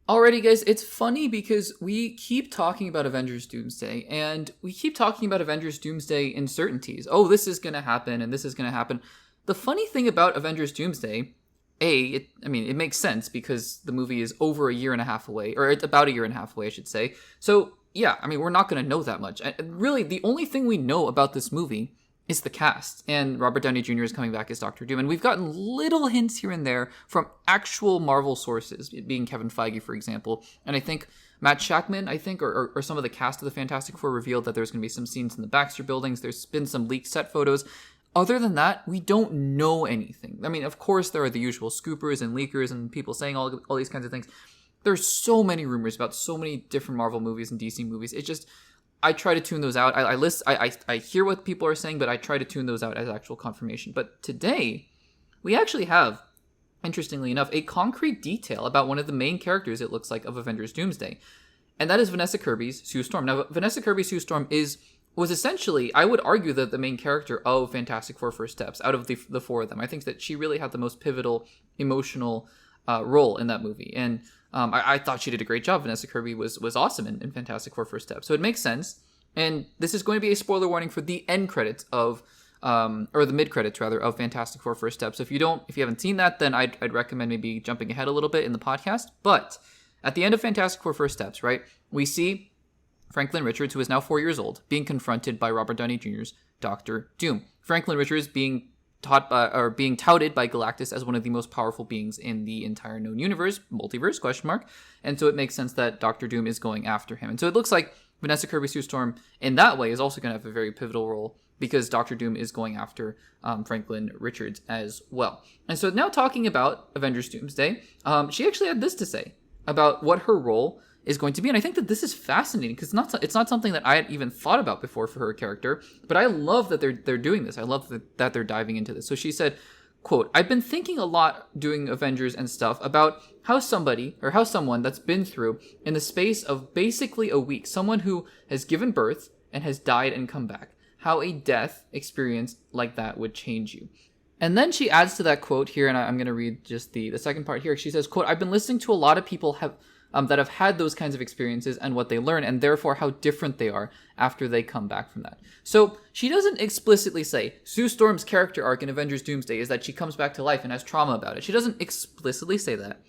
Alrighty, guys, it's funny because we keep talking about Avengers Doomsday, and we keep talking about Avengers Doomsday uncertainties. Oh, this is going to happen, and this is going to happen. The funny thing about Avengers Doomsday, it makes sense because the movie is over a year and a half away, or it's about a year and a half away, I should say. So, yeah, we're not going to know that much. And really, the only thing we know about this movie is the cast, and Robert Downey Jr. is coming back as Doctor Doom, and we've gotten little hints here and there from actual Marvel sources, it being Kevin Feige, for example, and I think Matt Shakman, or some of the cast of the Fantastic Four revealed that there's going to be some scenes in the Baxter buildings. There's been some leaked set photos. Other than that, we don't know anything. Of course, there are the usual scoopers and leakers and people saying all these kinds of things. There's so many rumors about so many different Marvel movies and DC movies. It just, I try to tune those out. I hear what people are saying, but I try to tune those out as actual confirmation. But today, we actually have, interestingly enough, a concrete detail about one of the main characters, it looks like, of Avengers Doomsday. And that is Vanessa Kirby's Sue Storm. Now, Vanessa Kirby's Sue Storm was essentially, I would argue, that the main character of Fantastic Four First Steps, out of the four of them. I think that she really had the most pivotal, emotional role in that movie. And I thought she did a great job. Vanessa Kirby was awesome in Fantastic Four First Steps. So it makes sense. And this is going to be a spoiler warning for the end credits of, or the mid credits rather, of Fantastic Four First Steps. So if you haven't seen that, then I'd recommend maybe jumping ahead a little bit in the podcast. But at the end of Fantastic Four First Steps, right, we see Franklin Richards, who is now 4 years old, being confronted by Robert Downey Jr.'s Doctor Doom. Franklin Richards being touted by Galactus as one of the most powerful beings in the entire known universe, multiverse, ? And so it makes sense that Doctor Doom is going after him. And so it looks like Vanessa Kirby Sue Storm, in that way, is also going to have a very pivotal role because Doctor Doom is going after Franklin Richards as well. And so now talking about Avengers Doomsday, she actually had this to say about what her role is going to be. And I think that this is fascinating because it's not something that I had even thought about before for her character, but I love that they're doing this. I love that they're diving into this. So she said, quote, "I've been thinking a lot doing Avengers and stuff about how someone that's been through in the space of basically a week, someone who has given birth and has died and come back, how a death experience like that would change you." And then she adds to that quote here, and I'm going to read just the second part here. She says, quote, "I've been listening to a lot of people that have had those kinds of experiences and what they learn, and therefore how different they are after they come back from that." So she doesn't explicitly say Sue Storm's character arc in Avengers Doomsday is that she comes back to life and has trauma about it. She doesn't explicitly say that.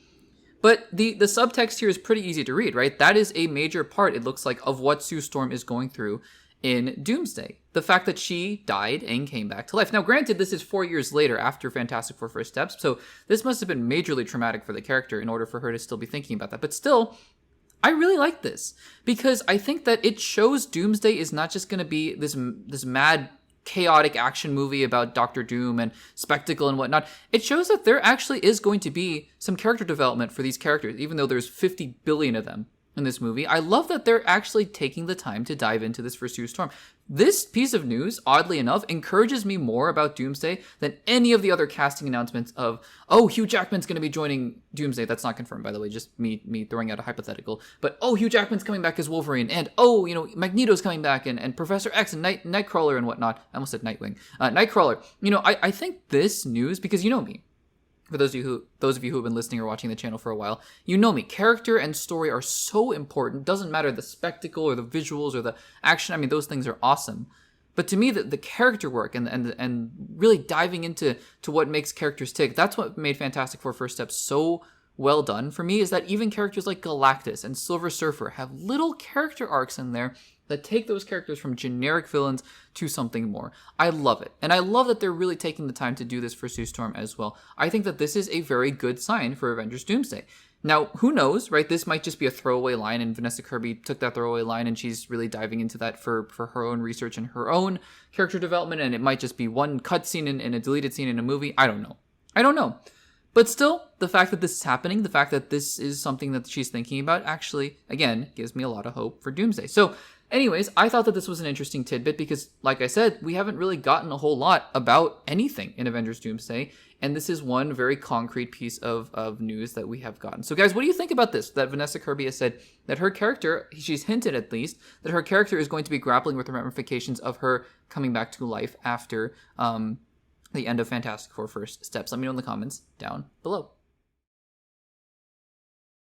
But the subtext here is pretty easy to read, right? That is a major part, it looks like, of what Sue Storm is going through in Doomsday. The fact that she died and came back to life. Now, granted, this is 4 years later after Fantastic Four First Steps, so this must have been majorly traumatic for the character in order for her to still be thinking about that. But still, I really like this because I think that it shows Doomsday is not just going to be this mad, chaotic action movie about Doctor Doom and spectacle and whatnot. It shows that there actually is going to be some character development for these characters, even though there's 50 billion of them in this movie. I love that they're actually taking the time to dive into this for Sue Storm. This piece of news, oddly enough, encourages me more about Doomsday than any of the other casting announcements of, oh, Hugh Jackman's going to be joining Doomsday. That's not confirmed, by the way, just me throwing out a hypothetical. But, oh, Hugh Jackman's coming back as Wolverine, and, oh, Magneto's coming back, and Professor X and Nightcrawler and whatnot. I almost said Nightwing. Nightcrawler. I think this news, because you know me, for those of you who have been listening or watching the channel for a while, you know me. Character and story are so important. Doesn't matter the spectacle or the visuals or the action. Those things are awesome. But to me, the character work and really diving into what makes characters tick, that's what made Fantastic Four First Steps so well done for me, is that even characters like Galactus and Silver Surfer have little character arcs in there that take those characters from generic villains to something more. I love it. And I love that they're really taking the time to do this for Sue Storm as well. I think that this is a very good sign for Avengers Doomsday. Now, who knows, right? This might just be a throwaway line, and Vanessa Kirby took that throwaway line and she's really diving into that for her own research and her own character development, and it might just be one cutscene in a deleted scene in a movie. I don't know. But still, the fact that this is happening, the fact that this is something that she's thinking about, actually, again, gives me a lot of hope for Doomsday. So, anyways, I thought that this was an interesting tidbit because, like I said, we haven't really gotten a whole lot about anything in Avengers Doomsday, and this is one very concrete piece of news that we have gotten. So, guys, what do you think about this? That Vanessa Kirby has said that her character, she's hinted at least, that her character is going to be grappling with the ramifications of her coming back to life after the end of Fantastic Four First Steps. Let me know in the comments down below.